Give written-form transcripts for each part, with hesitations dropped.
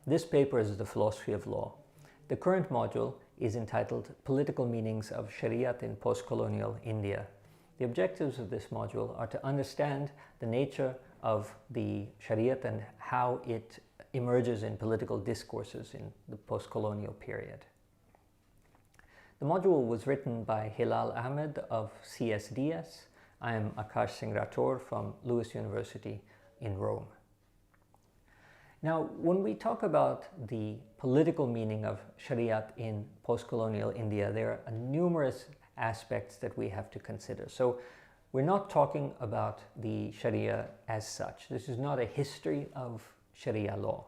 This paper is the philosophy of law. The current module is entitled Political Meanings of Shariat in Post-Colonial India. The objectives of this module are to understand the nature of the Shariat and how it emerges in political discourses in the post-colonial period. The module was written by Hilal Ahmed of CSDS. I am Akash Singh Rathore from Lewis University in Rome. Now, when we talk about the political meaning of Shariat in post-colonial India, there are numerous aspects that we have to consider. So we're not talking about the Sharia as such. This is not a history of Sharia law.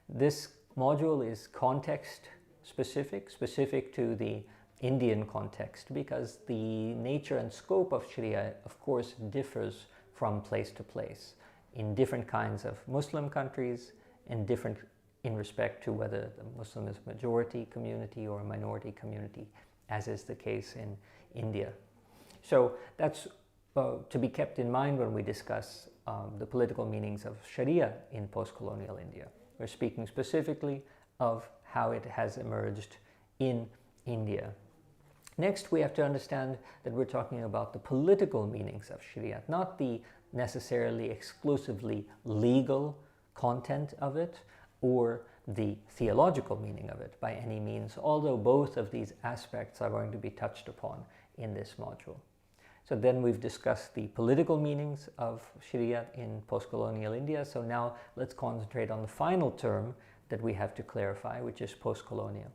This module is context specific to the Indian context, because the nature and scope of Sharia, of course, differs from place to place in different kinds of Muslim countries and different in respect to whether the Muslim is a majority community or a minority community, as is the case in India. So that's to be kept in mind when we discuss the political meanings of Sharia in post-colonial India. We're speaking specifically of how it has emerged in India. Next, we have to understand that we're talking about the political meanings of Sharia, not the necessarily exclusively legal content of it or the theological meaning of it by any means, although both of these aspects are going to be touched upon in this module. So then we've discussed the political meanings of Sharia in post-colonial India. So now let's concentrate on the final term that we have to clarify, which is post-colonial.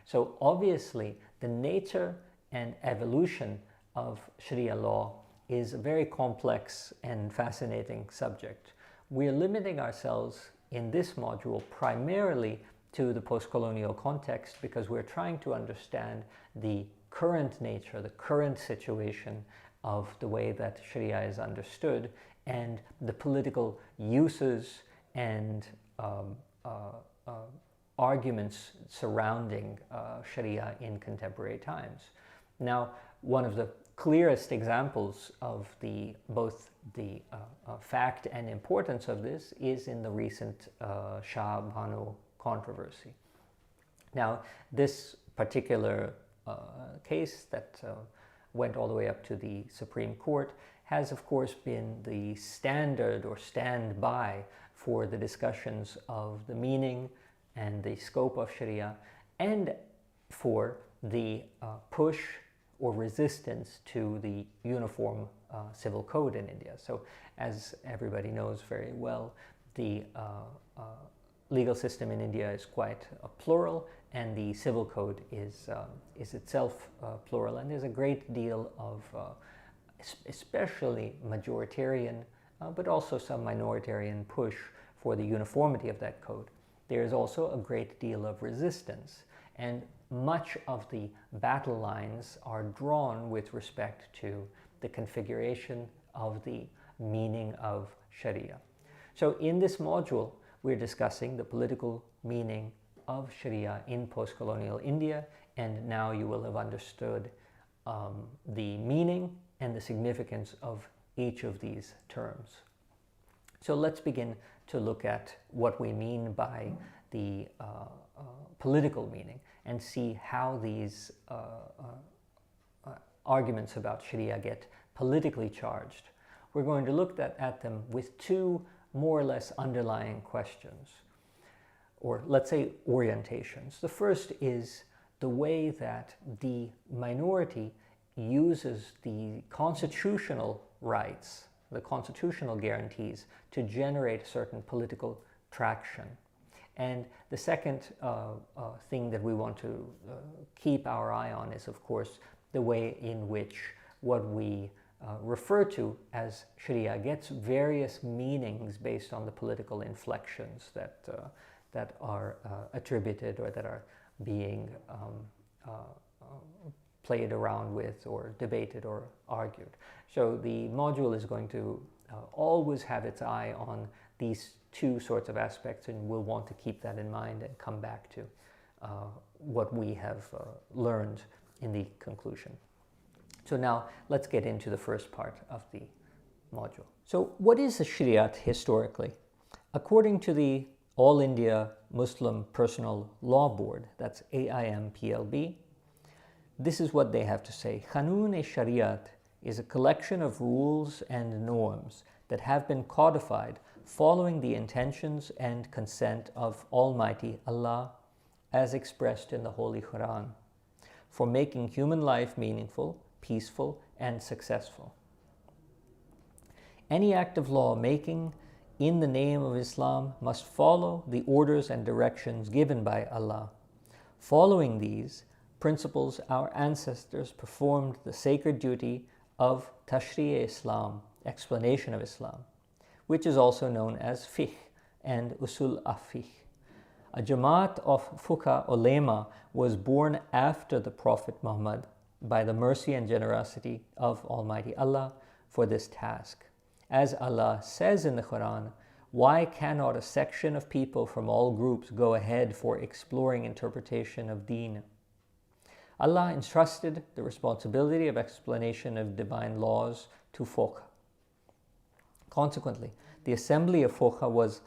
So obviously the nature and evolution of Sharia law is a very complex and fascinating subject. We're limiting ourselves in this module primarily to the post-colonial context because we're trying to understand the current nature, the current situation of the way that Sharia is understood and the political uses and arguments surrounding Sharia in contemporary times. Now, one of the clearest examples of both the fact and importance of this is in the recent Shah Banu controversy. Now, this particular case that went all the way up to the Supreme Court has, of course, been the standard or standby for the discussions of the meaning and the scope of Sharia and for the push or resistance to the uniform civil code in India. So as everybody knows very well, the legal system in India is quite plural, and the civil code is itself plural, and there's a great deal of especially majoritarian but also some minoritarian push for the uniformity of that code. There is also a great deal of resistance, and much of the battle lines are drawn with respect to the configuration of the meaning of Sharia. So in this module, we're discussing the political meaning of Sharia in post-colonial India, and now you will have understood the meaning and the significance of each of these terms. So let's begin to look at what we mean by the political meaning and see how these arguments about Sharia get politically charged. We're going to look at them with two more or less underlying questions, or let's say orientations. The first is the way that the minority uses the constitutional rights, the constitutional guarantees, to generate certain political traction. And the second thing that we want to keep our eye on is, of course, the way in which what we refer to as Sharia gets various meanings based on the political inflections that are attributed or that are being played around with or debated or argued. So the module is going to always have its eye on these two sorts of aspects, and we'll want to keep that in mind and come back to what we have learned in the conclusion. So now let's get into the first part of the module. So what is the Shariat historically? According to the All India Muslim Personal Law Board, that's AIMPLB. This is what they have to say. Qanun-e-Shariat is a collection of rules and norms that have been codified following the intentions and consent of Almighty Allah as expressed in the Holy Quran for making human life meaningful, peaceful, and successful. Any act of law making in the name of Islam must follow the orders and directions given by Allah. Following these principles, our ancestors performed the sacred duty of Tashri' Islam, explanation of Islam, which is also known as fiqh and usul al-fiqh. A Jamaat of Fuqaha ulema was born after the Prophet Muhammad by the mercy and generosity of Almighty Allah for this task. As Allah says in the Quran, why cannot a section of people from all groups go ahead for exploring interpretation of deen? Allah entrusted the responsibility of explanation of divine laws to Fuqaha. Consequently, the assembly of Fuqaha was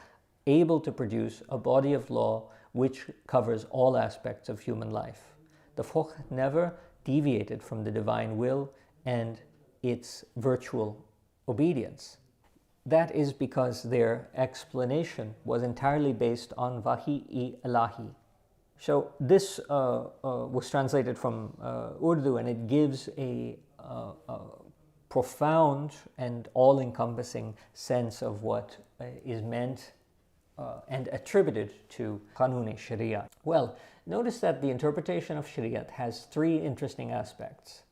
able to produce a body of law which covers all aspects of human life. The Fuqaha never deviated from the divine will and its virtual obedience. That is because their explanation was entirely based on Wahi-i-Ilahi. So this was translated from Urdu, and it gives a profound and all-encompassing sense of what is meant and attributed to Qanun-e-Shariat. Well, notice that the interpretation of Shariat has three interesting aspects.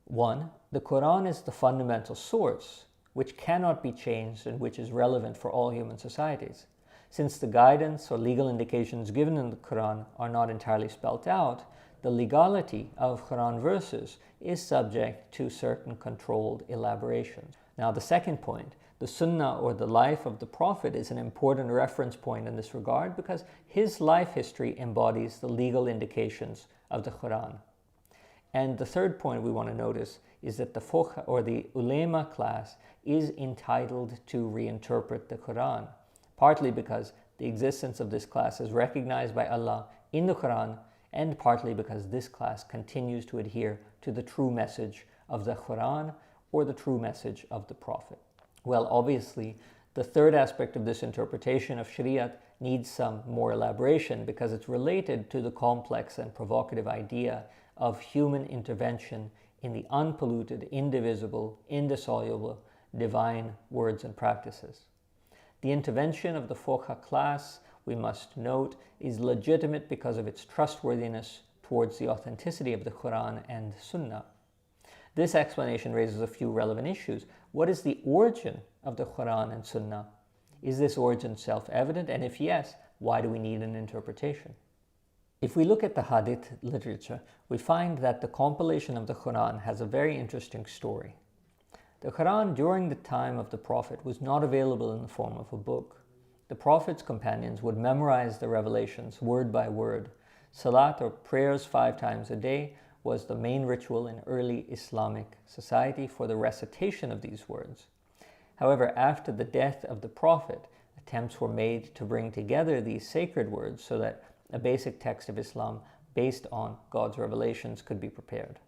One, the Quran is the fundamental source, which cannot be changed and which is relevant for all human societies. Since the guidance or legal indications given in the Quran are not entirely spelt out, the legality of Quran verses is subject to certain controlled elaborations. Now, the second point, the Sunnah or the life of the Prophet is an important reference point in this regard because his life history embodies the legal indications of the Quran. And the third point we want to notice is that the Fuqaha or the ulema class is entitled to reinterpret the Quran, partly because the existence of this class is recognized by Allah in the Quran, and partly because this class continues to adhere to the true message of the Quran or the true message of the Prophet. Well, obviously, the third aspect of this interpretation of Shariat needs some more elaboration because it's related to the complex and provocative idea of human intervention in the unpolluted, indivisible, indissoluble, divine words and practices. The intervention of the Fuqaha class, we must note, is legitimate because of its trustworthiness towards the authenticity of the Quran and Sunnah. This explanation raises a few relevant issues. What is the origin of the Quran and Sunnah? Is this origin self-evident? And if yes, why do we need an interpretation? If we look at the Hadith literature, we find that the compilation of the Quran has a very interesting story. The Quran during the time of the Prophet was not available in the form of a book. The Prophet's companions would memorize the revelations word by word. Salat or prayers 5 times a day was the main ritual in early Islamic society for the recitation of these words. However, after the death of the Prophet, attempts were made to bring together these sacred words so that a basic text of Islam based on God's revelations could be prepared.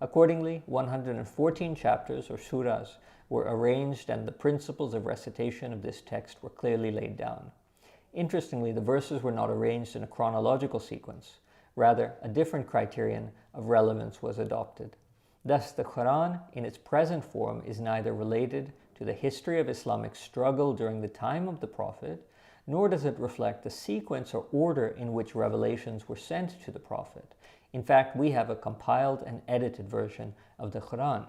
Accordingly, 114 chapters or surahs were arranged and the principles of recitation of this text were clearly laid down. Interestingly, the verses were not arranged in a chronological sequence. Rather, a different criterion of relevance was adopted. Thus, the Quran in its present form is neither related to the history of Islamic struggle during the time of the Prophet, nor does it reflect the sequence or order in which revelations were sent to the Prophet. In fact, we have a compiled and edited version of the Quran.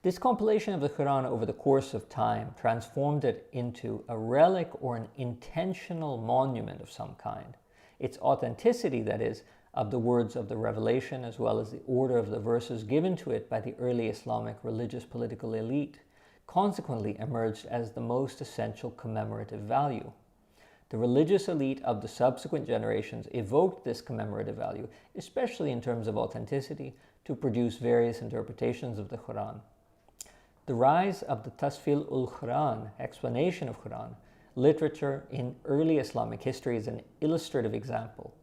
This compilation of the Quran over the course of time transformed it into a relic or an intentional monument of some kind. Its authenticity, that is, of the words of the revelation as well as the order of the verses given to it by the early Islamic religious political elite, consequently emerged as the most essential commemorative value. The religious elite of the subsequent generations evoked this commemorative value, especially in terms of authenticity, to produce various interpretations of the Quran. The rise of the Tasfil ul-Quran, explanation of Quran, literature in early Islamic history is an illustrative example.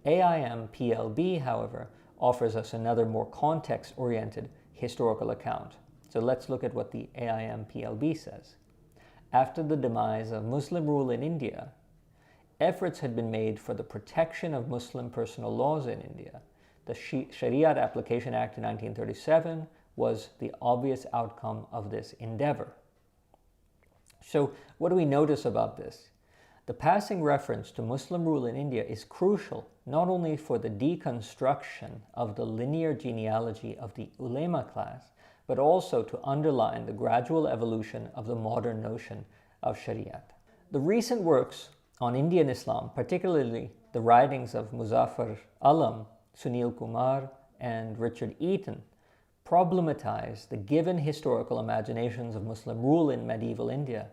AIM-PLB, however, offers us another more context-oriented historical account. So let's look at what the AIM-PLB says. After the demise of Muslim rule in India, efforts had been made for the protection of Muslim personal laws in India. The Shariat Application Act in 1937 was the obvious outcome of this endeavor. So what do we notice about this? The passing reference to Muslim rule in India is crucial not only for the deconstruction of the linear genealogy of the ulema class, but also to underline the gradual evolution of the modern notion of Shariat. The recent works on Indian Islam, particularly the writings of Muzaffar Alam, Sunil Kumar, and Richard Eaton, problematize the given historical imaginations of Muslim rule in medieval India.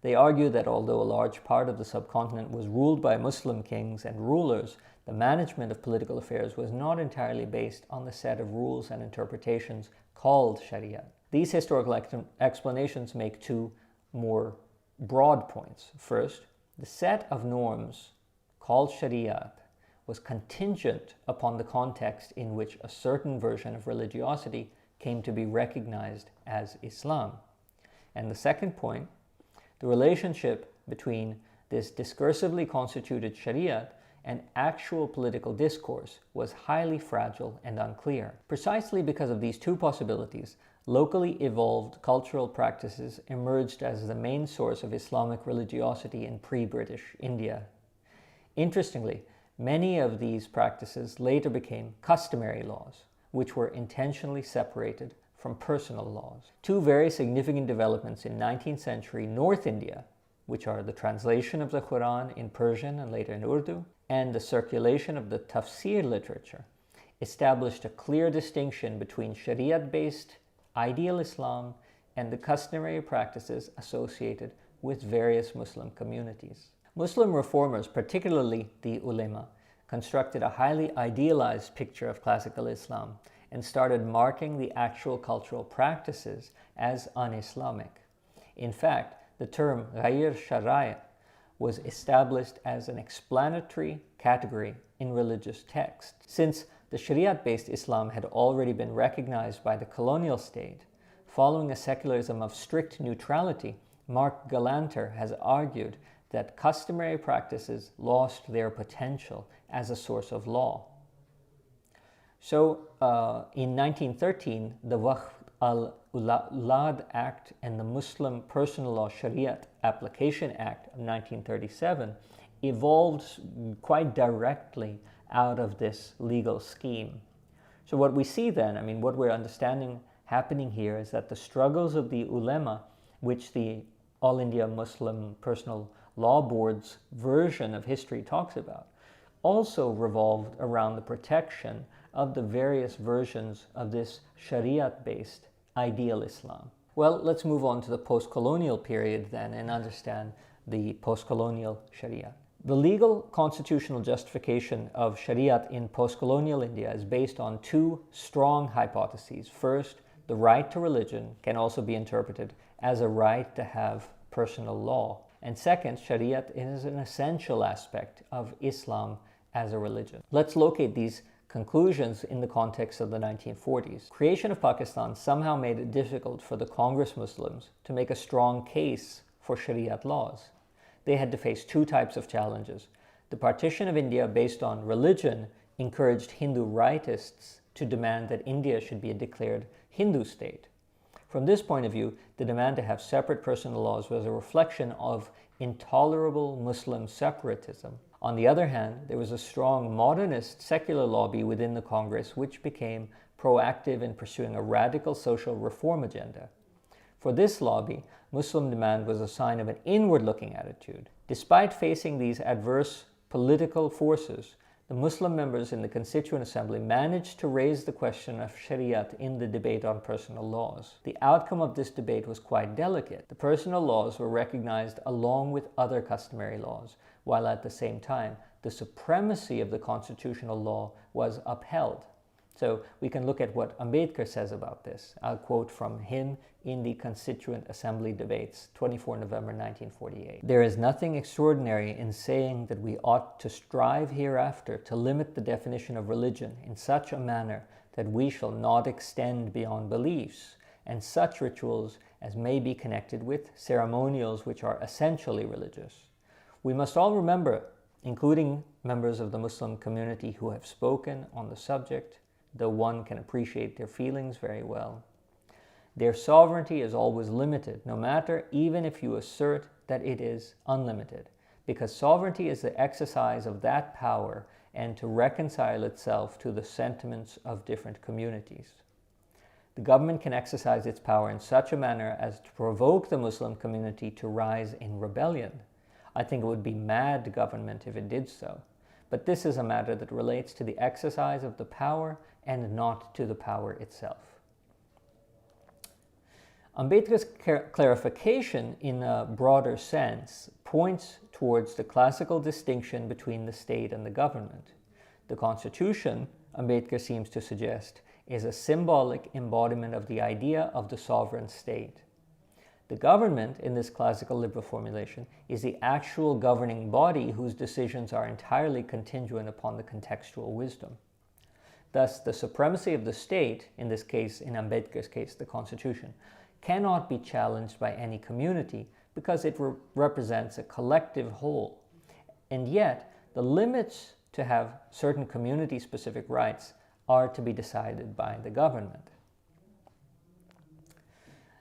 They argue that although a large part of the subcontinent was ruled by Muslim kings and rulers, the management of political affairs was not entirely based on the set of rules and interpretations called Sharia. These historical explanations make two more broad points. First, the set of norms called Shariat was contingent upon the context in which a certain version of religiosity came to be recognized as Islam. And the second point, the relationship between this discursively constituted Shariat and actual political discourse was highly fragile and unclear. Precisely because of these two possibilities, locally evolved cultural practices emerged as the main source of Islamic religiosity in pre-British India. Interestingly, many of these practices later became customary laws, which were intentionally separated from personal laws. Two very significant developments in 19th century North India, which are the translation of the Quran in Persian and later in Urdu, and the circulation of the tafsir literature, established a clear distinction between Shariat-based ideal Islam and the customary practices associated with various Muslim communities. Muslim reformers, particularly the ulema, constructed a highly idealized picture of classical Islam and started marking the actual cultural practices as un-Islamic. In fact, the term ghayr Shariat was established as an explanatory category in religious texts. Since the Shariat-based Islam had already been recognized by the colonial state, following a secularism of strict neutrality, Mark Galanter has argued that customary practices lost their potential as a source of law. So, in 1913, the Waqf al-Ulad Act and the Muslim Personal Law Shariat Application Act of 1937 evolved quite directly out of this legal scheme. So what we see then, what we're understanding happening here is that the struggles of the ulema, which the All India Muslim Personal Law Board's version of history talks about, also revolved around the protection of the various versions of this Shariat-based ideal Islam. Well, let's move on to the post-colonial period then and understand the post-colonial Sharia. The legal constitutional justification of Shariat in post-colonial India is based on two strong hypotheses. First, the right to religion can also be interpreted as a right to have personal law. And second, Shariat is an essential aspect of Islam as a religion. Let's locate these conclusions in the context of the 1940s. Creation of Pakistan somehow made it difficult for the Congress Muslims to make a strong case for Shariat laws. They had to face two types of challenges. The partition of India based on religion encouraged Hindu rightists to demand that India should be a declared Hindu state. From this point of view, the demand to have separate personal laws was a reflection of intolerable Muslim separatism. On the other hand, there was a strong modernist secular lobby within the Congress which became proactive in pursuing a radical social reform agenda. For this lobby, Muslim demand was a sign of an inward-looking attitude. Despite facing these adverse political forces, the Muslim members in the Constituent Assembly managed to raise the question of Shariat in the debate on personal laws. The outcome of this debate was quite delicate. The personal laws were recognized along with other customary laws, while at the same time, the supremacy of the constitutional law was upheld. So we can look at what Ambedkar says about this. I'll quote from him in the Constituent Assembly debates, 24 November 1948. "There is nothing extraordinary in saying that we ought to strive hereafter to limit the definition of religion in such a manner that we shall not extend beyond beliefs and such rituals as may be connected with ceremonials which are essentially religious. We must all remember, including members of the Muslim community who have spoken on the subject, though one can appreciate their feelings very well. Their sovereignty is always limited, no matter even if you assert that it is unlimited, because sovereignty is the exercise of that power and to reconcile itself to the sentiments of different communities. The government can exercise its power in such a manner as to provoke the Muslim community to rise in rebellion. I think it would be mad government if it did so. But this is a matter that relates to the exercise of the power and not to the power itself." Ambedkar's clarification in a broader sense points towards the classical distinction between the state and the government. The Constitution, Ambedkar seems to suggest, is a symbolic embodiment of the idea of the sovereign state. The government, in this classical liberal formulation, is the actual governing body whose decisions are entirely contingent upon the contextual wisdom. Thus, the supremacy of the state, in this case, in Ambedkar's case, the Constitution, cannot be challenged by any community because it represents a collective whole. And yet, the limits to have certain community-specific rights are to be decided by the government.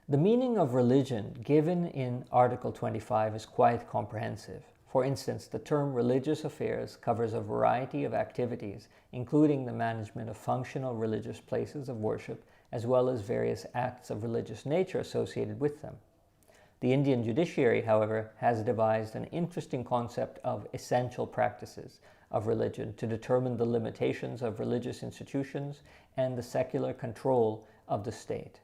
The meaning of religion given in Article 25 is quite comprehensive. For instance, the term religious affairs covers a variety of activities, including the management of functional religious places of worship, as well as various acts of religious nature associated with them. The Indian judiciary, however, has devised an interesting concept of essential practices of religion to determine the limitations of religious institutions and the secular control of the state.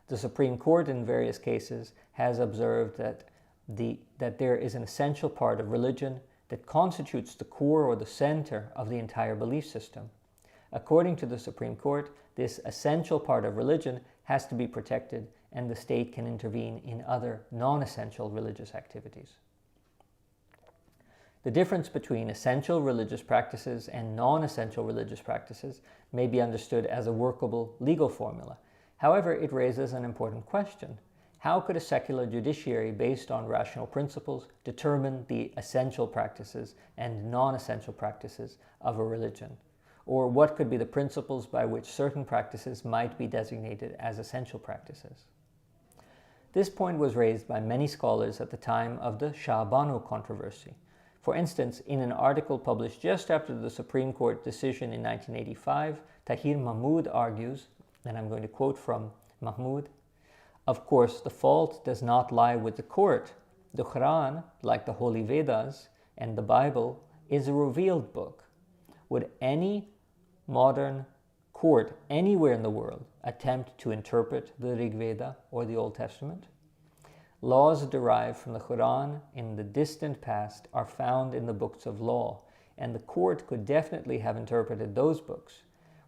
The Supreme Court in various cases has observed that there is an essential part of religion that constitutes the core or the center of the entire belief system. According to the Supreme Court, this essential part of religion has to be protected, and the state can intervene in other non-essential religious activities. The difference between essential religious practices and non-essential religious practices may be understood as a workable legal formula. However, it raises an important question. How could a secular judiciary based on rational principles determine the essential practices and non-essential practices of a religion? Or what could be the principles by which certain practices might be designated as essential practices? This point was raised by many scholars at the time of the Shah Banu controversy. For instance, in an article published just after the Supreme Court decision in 1985, Tahir Mahmood argues, and I'm going to quote from Mahmood, "Of course, the fault does not lie with the court. The Quran, like the Holy Vedas and the Bible, is a revealed book. Would any modern court anywhere in the world attempt to interpret the Rig Veda or the Old Testament? Laws derived from the Quran in the distant past are found in the books of law, and the court could definitely have interpreted those books.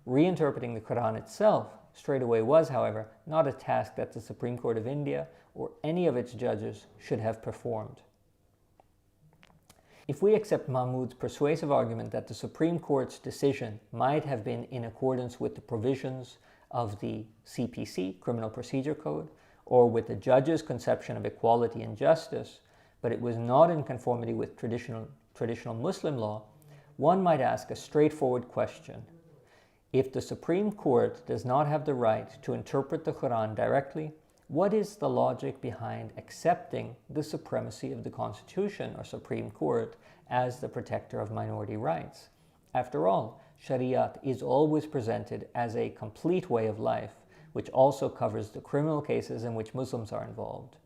Reinterpreting the Quran itself straight away was, however, not a task that the Supreme Court of India or any of its judges should have performed." If we accept Mahmood's persuasive argument that the Supreme Court's decision might have been in accordance with the provisions of the CPC, Criminal Procedure Code, or with the judge's conception of equality and justice, but it was not in conformity with traditional Muslim law, one might ask a straightforward question. If the Supreme Court does not have the right to interpret the Quran directly, what is the logic behind accepting the supremacy of the Constitution or Supreme Court as the protector of minority rights? After all, Shariat is always presented as a complete way of life, which also covers the criminal cases in which Muslims are involved.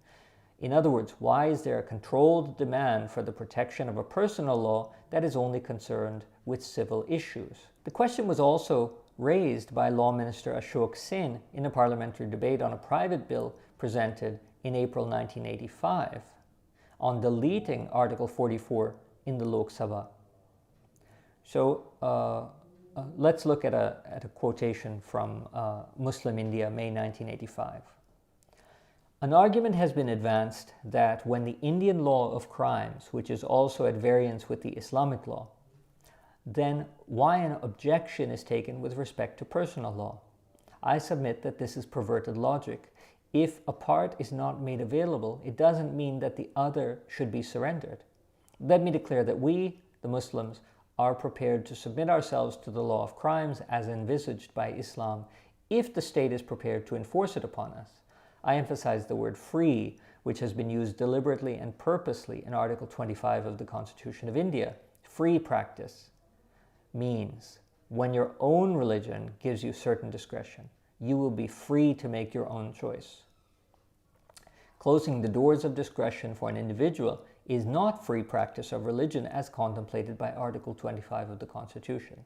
In other words, why is there a controlled demand for the protection of a personal law that is only concerned with civil issues? The question was also raised by Law Minister Ashok Sen in a parliamentary debate on a private bill presented in April 1985 on deleting Article 44 in the Lok Sabha. So Let's look at a quotation from Muslim India, May 1985. An argument has been advanced that when the Indian law of crimes, which is also at variance with the Islamic law, then why an objection is taken with respect to personal law? I submit that this is perverted logic. If a part is not made available, it doesn't mean that the other should be surrendered. Let me declare that we, the Muslims, are prepared to submit ourselves to the law of crimes as envisaged by Islam if the state is prepared to enforce it upon us. I emphasize the word free, which has been used deliberately and purposely in Article 25 of the Constitution of India. Free practice means when your own religion gives you certain discretion, you will be free to make your own choice. Closing the doors of discretion for an individual is not free practice of religion as contemplated by Article 25 of the Constitution.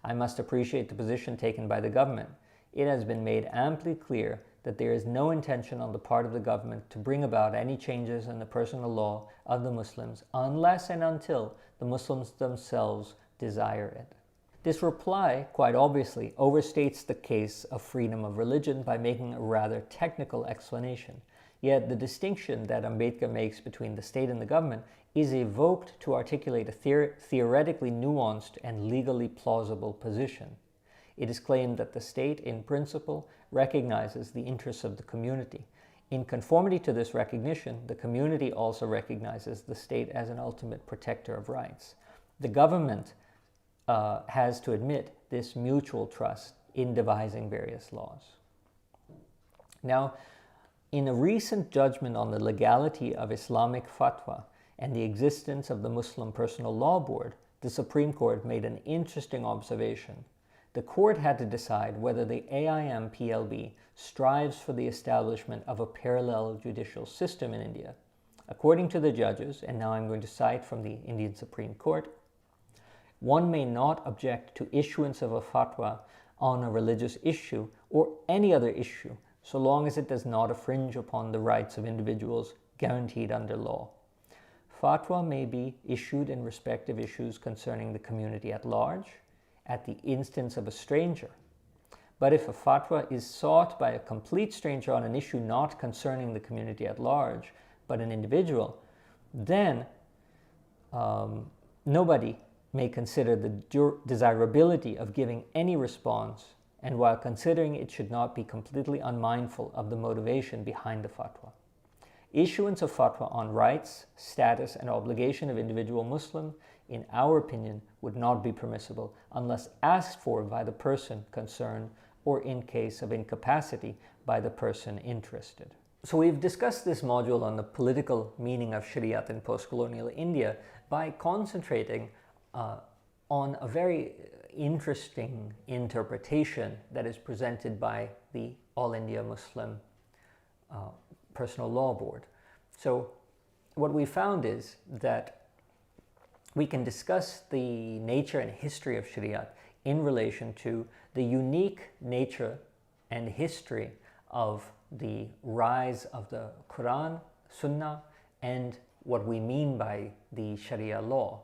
I must appreciate the position taken by the government. It has been made amply clear that there is no intention on the part of the government to bring about any changes in the personal law of the Muslims unless and until the Muslims themselves desire it. This reply, quite obviously, overstates the case of freedom of religion by making a rather technical explanation. Yet the distinction that Ambedkar makes between the state and the government is evoked to articulate a theoretically nuanced and legally plausible position. It is claimed that the state, in principle, recognizes the interests of the community. In conformity to this recognition, the community also recognizes the state as an ultimate protector of rights. The government has to admit this mutual trust in devising various laws. Now, in a recent judgment on the legality of Islamic fatwa and the existence of the Muslim Personal Law Board, the Supreme Court made an interesting observation. The court had to decide whether the AIM-PLB strives for the establishment of a parallel judicial system in India. According to the judges, and now I'm going to cite from the Indian Supreme Court, one may not object to issuance of a fatwa on a religious issue or any other issue, so long as it does not infringe upon the rights of individuals guaranteed under law. Fatwa may be issued in respect of issues concerning the community at large, at the instance of a stranger. But if a fatwa is sought by a complete stranger on an issue not concerning the community at large, but an individual, then nobody may consider the desirability of giving any response, and while considering it should not be completely unmindful of the motivation behind the fatwa. Issuance of fatwa on rights, status, and obligation of individual Muslim, in our opinion, would not be permissible unless asked for by the person concerned or in case of incapacity by the person interested. So we've discussed this module on the political meaning of Shariat in post-colonial India by concentrating on a very interesting interpretation that is presented by the All India Muslim Personal Law Board. So what we found is that we can discuss the nature and history of Shariat in relation to the unique nature and history of the rise of the Quran, Sunnah, and what we mean by the Sharia law.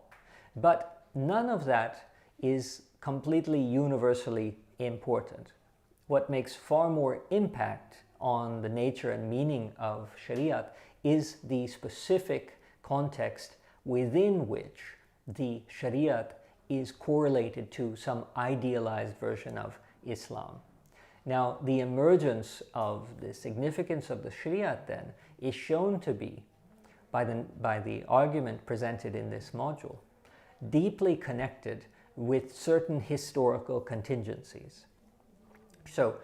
But none of that is completely universally important. What makes far more impact on the nature and meaning of Shariat is the specific context within which the Shariat is correlated to some idealized version of Islam. Now, the emergence of the significance of the Shariat then is shown to be, by the argument presented in this module, deeply connected with certain historical contingencies. So,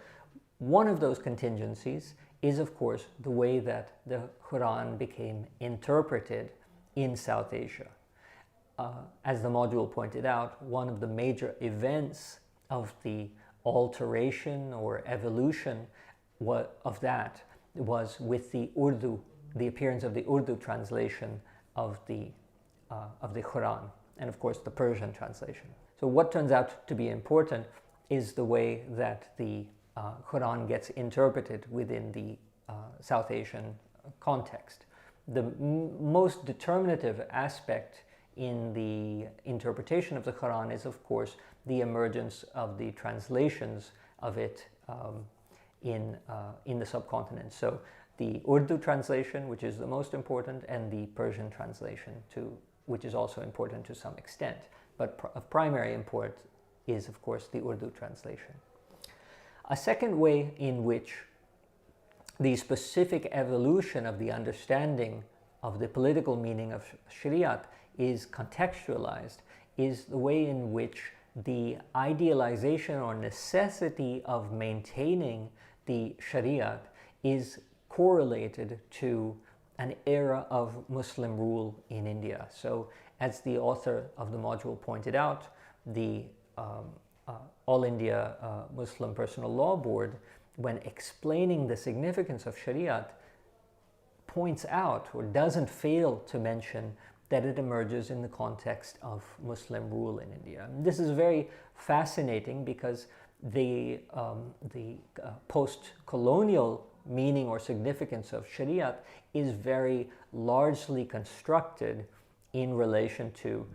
one of those contingencies is, of course, the way that the Quran became interpreted in South Asia. As the module pointed out, one of the major events of the alteration or evolution of that was with the appearance of the Urdu translation of the Quran, and of course the Persian translation. So what turns out to be important is the way that the Quran gets interpreted within the South Asian context. The most determinative aspect in the interpretation of the Quran is, of course, the emergence of the translations of it in the subcontinent. So the Urdu translation, which is the most important, and the Persian translation, which is also important to some extent. But of primary import is, of course, the Urdu translation. A second way in which the specific evolution of the understanding of the political meaning of Shariat is contextualized is the way in which the idealization or necessity of maintaining the Shariat is correlated to an era of Muslim rule in India. So, as the author of the module pointed out, the All India Muslim Personal Law Board, when explaining the significance of Shariat, points out or doesn't fail to mention that it emerges in the context of Muslim rule in India. And this is very fascinating because the post-colonial meaning or significance of Shariat is very largely constructed in relation to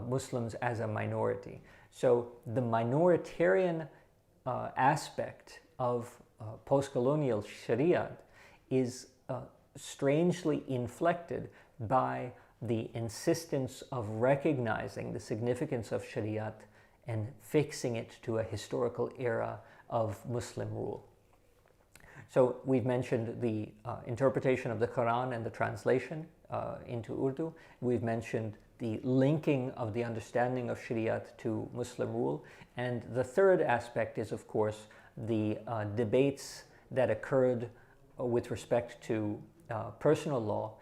Muslims as a minority. So the minoritarian aspect of post-colonial Shariat is strangely inflected by the insistence of recognizing the significance of Shariat and fixing it to a historical era of Muslim rule. So we've mentioned the interpretation of the Quran and the translation into Urdu. We've mentioned the linking of the understanding of Shariat to Muslim rule. And the third aspect is, of course, the debates that occurred with respect to personal law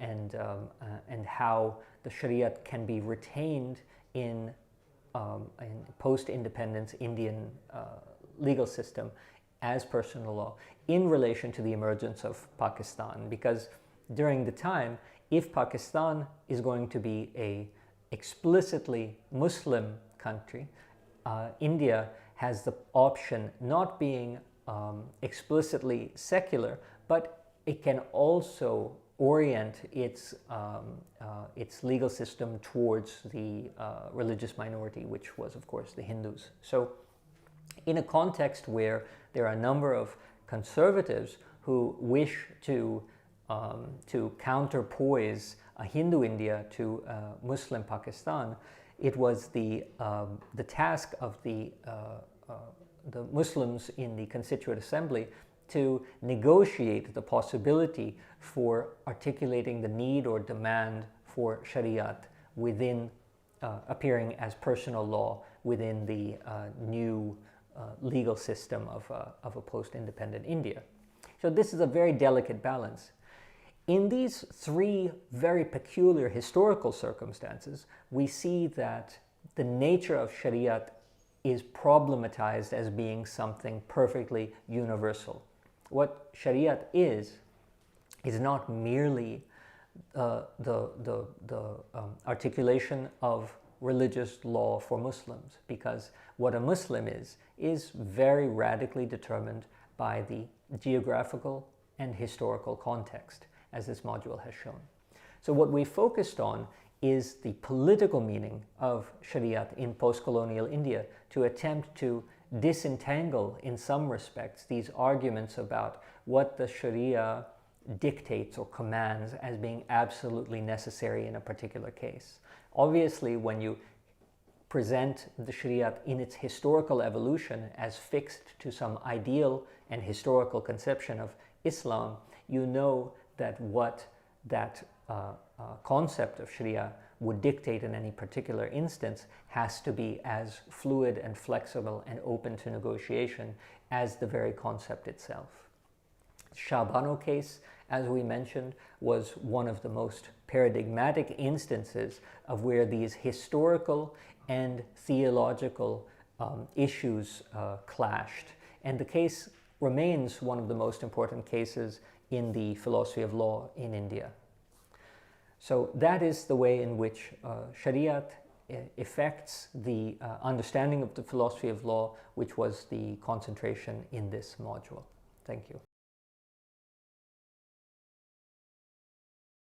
and how the Shariat can be retained in post-independence Indian legal system as personal law in relation to the emergence of Pakistan. Because during the time, if Pakistan is going to be a explicitly Muslim country, India has the option not being explicitly secular, but it can also orient its legal system towards the religious minority, which was, of course, the Hindus. So in a context where there are a number of conservatives who wish to counterpoise a Hindu India to Muslim Pakistan, it was the task of the Muslims in the Constituent Assembly to negotiate the possibility for articulating the need or demand for Shariat within appearing as personal law within the new legal system of a post-independent India. So this is a very delicate balance. In these three very peculiar historical circumstances, we see that the nature of Shariat is problematized as being something perfectly universal. What Shariat is not merely the articulation of religious law for Muslims, because what a Muslim is very radically determined by the geographical and historical context, as this module has shown. So what we focused on is the political meaning of Shariat in post-colonial India, to attempt to disentangle, in some respects, these arguments about what the Sharia dictates or commands as being absolutely necessary in a particular case. Obviously, when you present the Shariat in its historical evolution as fixed to some ideal and historical conception of Islam, you know that what that concept of Sharia would dictate in any particular instance has to be as fluid and flexible and open to negotiation as the very concept itself. Shah Bano case, as we mentioned, was one of the most paradigmatic instances of where these historical and theological issues clashed. And the case remains one of the most important cases in the philosophy of law in India. So that is the way in which Shariat affects the understanding of the philosophy of law, which was the concentration in this module. Thank you.